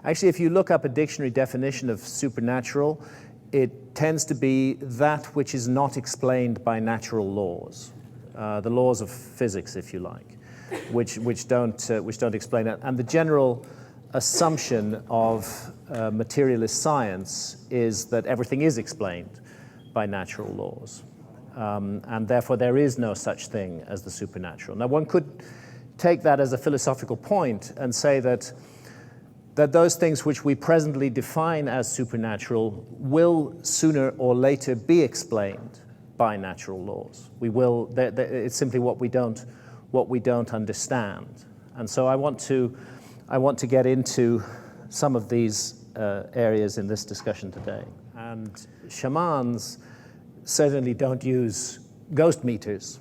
Actually, if you look up a dictionary definition of supernatural, it tends to be that which is not explained by natural laws, the laws of physics, if you like, which don't explain it. And the general assumption of materialist science is that everything is explained by natural laws, and therefore there is no such thing as the supernatural. Now, one could take that as a philosophical point and say that those things which we presently define as supernatural will sooner or later be explained by natural laws. It's simply what we don't understand. And so I want to get into some of these areas in this discussion today. And shamans certainly don't use ghost meters.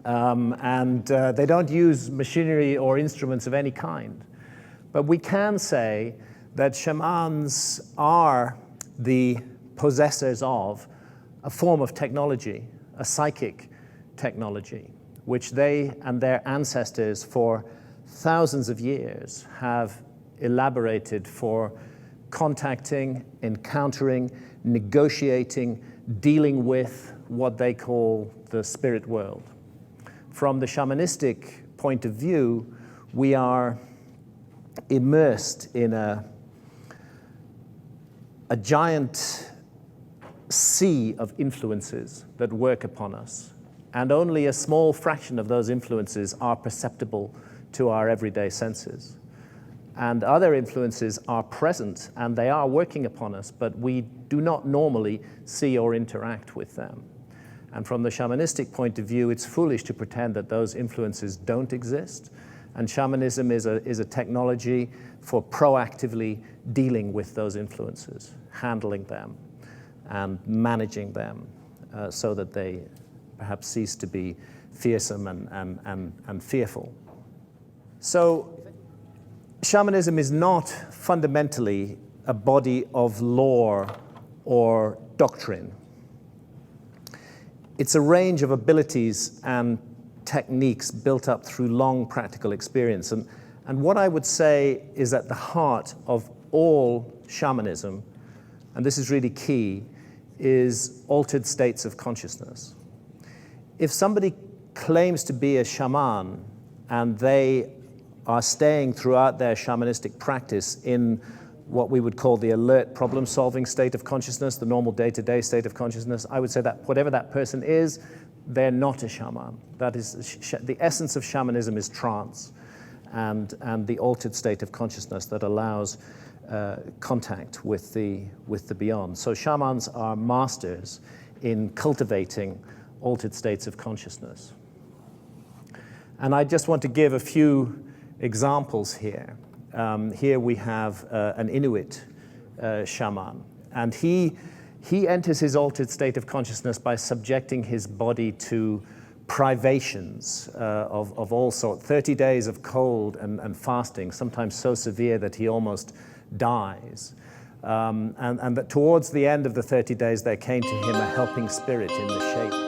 And they don't use machinery or instruments of any kind. But we can say that shamans are the possessors of a form of technology, a psychic technology, which they and their ancestors for thousands of years have elaborated for contacting, encountering, negotiating, dealing with what they call the spirit world. From the shamanistic point of view, we are immersed in a giant sea of influences that work upon us, and only a small fraction of those influences are perceptible to our everyday senses. And other influences are present and they are working upon us, but we do not normally see or interact with them. And from the shamanistic point of view, it's foolish to pretend that those influences don't exist. And shamanism is a technology for proactively dealing with those influences, handling them and managing them so that they perhaps cease to be fearsome and fearful. So shamanism is not fundamentally a body of lore or doctrine. It's a range of abilities and techniques built up through long practical experience. And what I would say is at the heart of all shamanism, and this is really key, is altered states of consciousness. If somebody claims to be a shaman and they are staying throughout their shamanistic practice in what we would call the alert problem-solving state of consciousness, the normal day-to-day state of consciousness, I would say that whatever that person is, they're not a shaman. That is, the essence of shamanism is trance and the altered state of consciousness that allows contact with the beyond. So shamans are masters in cultivating altered states of consciousness. And I just want to give a few examples here. Here we have an Inuit shaman, and he enters his altered state of consciousness by subjecting his body to privations of all sorts, 30 days of cold and fasting, sometimes so severe that he almost dies. And that towards the end of the 30 days, there came to him a helping spirit in the shape